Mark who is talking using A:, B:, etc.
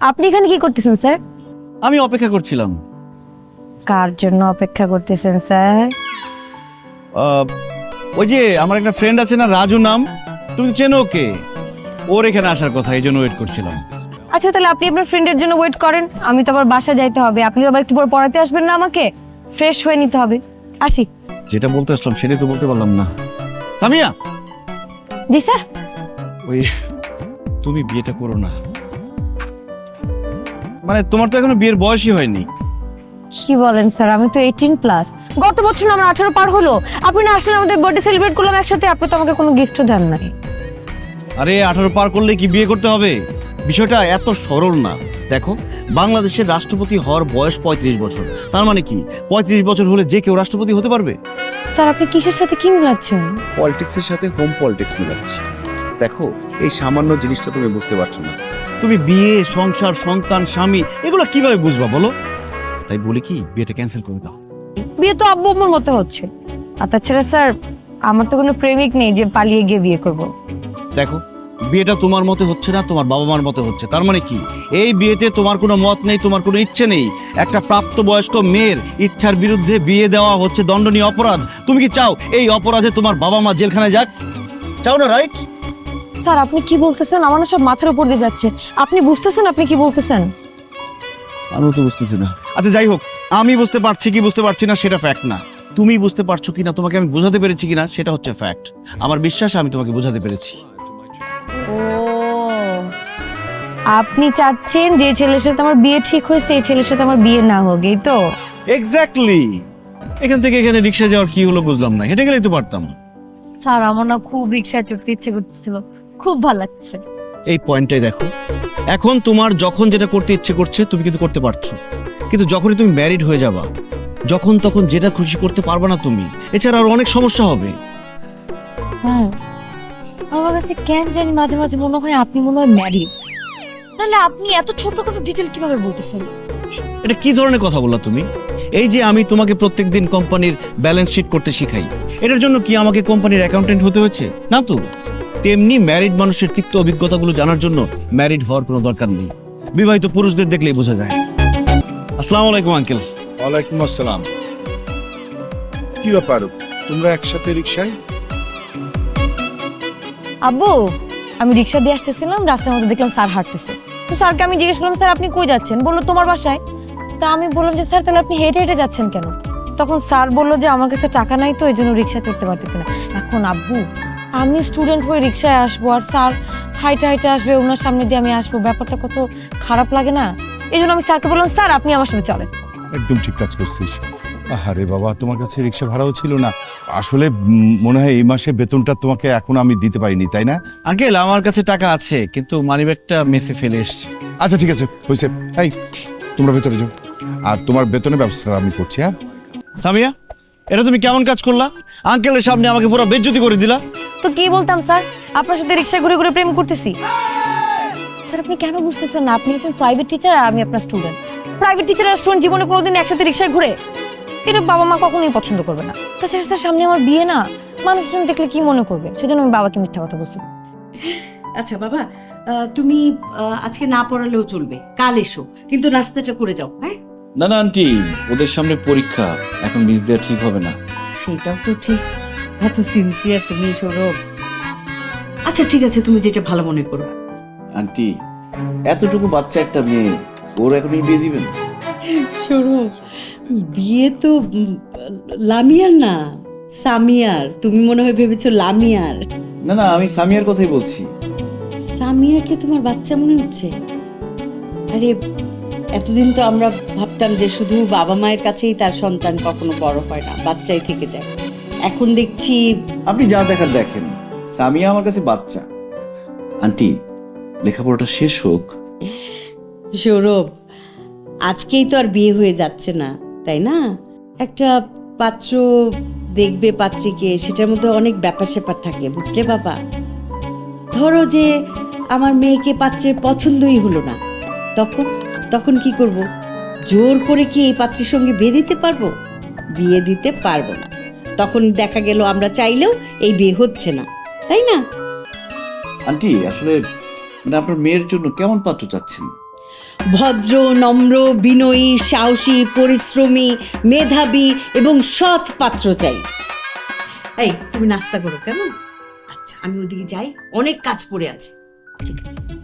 A: আপনি এখানে কি করতেছেন স্যার?
B: আমি অপেক্ষা করছিলাম।
A: কার জন্য অপেক্ষা করতেছেন স্যার?
B: ওই যে আমার একটা ফ্রেন্ড আছে না, রাজু নাম, তুমি চেনো ওকে? ওর এখানে আসার কথা, এই জন্য ওয়েট করছিলাম।
A: আচ্ছা তাহলে আপনি আপনার ফ্রেন্ডের জন্য ওয়েট করেন, আমি তো আবার বাসায় যাইতে হবে। আপনি তো আবার একটু পর পড়াতে আসবেন না, আমাকে ফ্রেশ হয়ে নিতে হবে। আসি।
B: যেটা বলতে আসলাম সেটাই তো বলতে পারলাম না। সামিয়া,
A: জি স্যার।
B: ওই তুমি বিয়েটা করো না, মানে তোমার তো এখনো বিয়ের বয়সই হয়নি।
A: কি বলেন স্যার, আমি তো 18+। গত বছর আমার 18 পার হলো। আপনি না আসলেন, আমাদের বার্থডে সেলিব্রেট করলাম একসাথে, আপনি তো আমাকে কোনো গিফটও দেন নাই।
B: আরে 18 পার করলে কি বিয়ে করতে হবে? বিষয়টা এত সরল না। দেখো, বাংলাদেশের রাষ্ট্রপতি হওয়ার বয়স 35 বছর। তার মানে কি 35 বছর হলে যে কেউ রাষ্ট্রপতি হতে পারবে?
A: স্যার আপনি কিসের সাথে কি মিলাচ্ছেন?
C: পলিটিক্সের সাথে হোম পলিটিক্স মিলাচ্ছি। দেখো, এই সামান্য জিনিসটা তুমি বুঝতে পারছো না।
B: তুমি বিয়ে, সংসার, সন্তান, স্বামী এগুলো কিভাবে বুঝবা বলো? তাই বলি কি, বিয়েটা ক্যান্সেল করে দাও।
A: বিয়ে তো আব্বু আম্মুর মতো হচ্ছে। আর তাছাড়া স্যার, আমার তো কোনো প্রেমিক নেই যে পালিয়ে গিয়ে বিয়ে করব।
B: দেখো, বিয়েটা তোমার মতে হচ্ছে না, তোমার বাবা মার মতে হচ্ছে। তার মানে কি, এই বিয়েতে তোমার কোনো মত নেই, তোমার কোনো ইচ্ছে নেই। একটা প্রাপ্তবয়স্ক মেয়ের ইচ্ছার বিরুদ্ধে বিয়ে দেওয়া হচ্ছে দণ্ডনীয় অপরাধ। তুমি কি চাও এই অপরাধে তোমার বাবা মা জেলখানায় যাক? চাও না, রাইট?
A: স্যার আপনি কি বলতেছেন? আমার না সব মাথার উপর দিয়ে যাচ্ছে। আপনি বুঝতেছেন আপনি কি বলতেছেন?
B: আমিও তো বুঝতেছি না। আচ্ছা যাই হোক, আমি বুঝতে পারছি কি বুঝতে পারছি না সেটা ফ্যাক্ট না। তুমি বুঝতে পারছো কিনা, তোমাকে আমি বোঝাতে পেরেছি কিনা সেটা হচ্ছে ফ্যাক্ট। আমার বিশ্বাস আমি তোমাকে বোঝাতে পেরেছি।
A: ও, আপনি চাচ্ছেন যে ছেলের সাথে আমার বিয়ে ঠিক হয়েছে এই ছেলের সাথে আমার বিয়ে না হোক, এই তো?
B: এক্স্যাক্টলি। এখান থেকে এখানে রিক্সা যাওয়ার কি হলো বুঝলাম না, হেঁটে গেলেই তো পারতাম।
A: স্যার আমার না খুব রিক্সায় চড়তে ইচ্ছে করতেছিল, খুব ভালো লাগছে।
B: এই পয়েন্টটাই দেখো, এখন তোমার যখন যেটা করতে ইচ্ছে করছে তুমি কিন্তু করতে পারছো, কিন্তু যখনই তুমি ম্যারিড হয়ে যাবা, যখন তখন যেটা খুশি করতে পারবা না তুমি। এছাড়া আরো অনেক সমস্যা হবে।
A: হ্যাঁ, আমার কাছে কেন জানি মাঝে মাঝে মনে হয় আপনি মনে হয় ম্যারিড। তাহলে আপনি এত ছোট ছোট ডিটেল কিভাবে বলতেছেন?
B: এটা কি ধরনের কথা বললা তুমি? এই যে আমি তোমাকে প্রত্যেকদিন কোম্পানির ব্যালেন্স শিট করতে শিখাই, এটার জন্য কি আমাকে কোম্পানির অ্যাকাউন্টেন্ট হতে হয়েছে? না তো। তেমনি ম্যারিড মানুষের তিক্ত অভিজ্ঞতাগুলো জানার জন্য ম্যারিড হওয়ার কোনো দরকার নেই। বিবাহিত পুরুষদের দেখলেই বোঝা যায়। আসসালামু আলাইকুম আঙ্কেল।
C: ওয়ালাইকুম আসসালাম। কি ব্যাপার, তোমরা একসাথে রিক্সায়?
A: আব্বু, আমি রিক্সা দিয়ে আসতেছিলাম, রাস্তার মধ্যে দেখলাম স্যার হাঁটতেছে। তো স্যারকে আমি জিজ্ঞেস করলাম, স্যার আপনি কই যাচ্ছেন? বললো তোমার বাসায়। তা আমি বললাম যে স্যার তাহলে আপনি হেঁটে হেঁটে যাচ্ছেন কেন? তখন স্যার বললো যে আমার কাছে টাকা নাই তো এই জন্য রিক্সা চড়তে পারতেছে না। এখন আব্বু, আমি স্টুডেন্ট হয়ে রিক্সায় আসবো আর স্যার হাইটে হাইটে আসবে, ওনার সামনে দিয়ে আমি আসবো, ব্যাপারটা কত খারাপ লাগে না? এই জন্য আমি স্যারকে বললাম স্যার আপনি আমার সাথে চলেন।
D: একদম ঠিক কাজ করছিস। আরে বাবা, তোমার কাছে রিক্সা ভাড়াও ছিল না। আসলে মনে হয় এই মাসে বেতনটা তোমাকে এখন আমি দিতে পারিনি, তাই না?
B: আঙ্কেল আমার কাছে টাকা আছে, কিন্তু মানিব্যাগটা মেসে ফেলে এসেছি।
D: আচ্ছা ঠিক আছে, হয়েছে। এই তোমরা ভেতরে যাও, আর তোমার বেতনের ব্যবস্থা আমি করছি। হ্যাঁ
B: সামিয়া, এটা তুমি কেমন কাজ করলা? আঙ্কেলের সামনে আমাকে পুরো বেজ্জতি করে দিলা।
A: তো কি বলতাম স্যার, আপনার সাথে রিক্সায় ঘুরে ঘুরে প্রেম করতেছি। স্যার আপনি কেন বুঝতেছেন না? আপনি এখন প্রাইভেট টিচার আর আমি আপনার স্টুডেন্ট। প্রাইভেট টিচার আর স্টুডেন্ট জীবনে কোনোদিন একসাথে রিক্সায় ঘুরে? এটা বাবা মা কখনোই পছন্দ করবে না। তাছাড়া স্যার সামনে আমার বিয়ে না, মানুষজন দেখলে কি মনে করবে, সেজন্য আমি বাবাকে মিথ্যা কথা বলছি।
E: আচ্ছা বাবা, তুমি আজকে না পড়ালেও চলবে, কাল এসো, কিন্তু নাস্তাটা করে যাও। হ্যাঁ,
B: না না আন্টি, ওদের সামনে পরীক্ষা, এখন মিস দেওয়া ঠিক হবে না।
E: সেটাও তো ঠিক। এত সিনসিয়ার তুমি, সৌরভ। আচ্ছা ঠিক আছে, তুমি যেটা ভালো মনে করো।
B: আন্টি, এতটুকু বাচ্চা একটা মেয়ে, ওর এখনই বিয়ে দিবেন?
E: সৌরভ, বিয়ে তো লামিয়ার না, সামিয়ার। তুমি মনে হয় ভেবেছো লামিয়ার।
B: না না, আমি সামিয়ার কথাই বলছি।
E: সামিয়াকে তোমার বাচ্চা মনে হচ্ছে? আরে এতদিন তো আমরা ভাবতাম যে শুধু বাবা মায়ের কাছেই তার সন্তান কখনো বড় হয় না, বাচ্চাই থেকে যায়। এখন দেখছি
B: আপনি যা দেখার দেখেন, সামিয়া আমার কাছে বাচ্চা। আন্টি, লেখাপড়াটা শেষ হোক।
E: সৌরভ, আজকেই তো আর বিয়ে হয়ে যাচ্ছে না, তাই না? একটা পাত্র দেখবে, পাত্রীকে, সেটার মধ্যে অনেক ব্যাপার স্যাপার থাকে, বুঝলে বাবা? ধরো যে আমার মেয়েকে পাত্রের পছন্দই হলো না, তখন তখন কি করব? জোর করে কি এই পাত্রের সঙ্গে বিয়ে দিতে পারবো? বিয়ে দিতে পারবো না। তখন দেখা গেল আমরা চাইলেও এই বিয়ে হচ্ছে না, তাই না?
B: আন্টি আসলে মানে আপনার মেয়ের জন্য কেমন পাত্র চাচ্ছেন?
E: ভদ্র, নম্র, বিনয়ী, সাহসী, পরিশ্রমী, মেধাবী এবং সৎ পাত্র চাই। এই তুমি নাস্তা করো কেমন? আচ্ছা আমি ওদিকে যাই, অনেক কাজ পড়ে আছে। ঠিক আছে।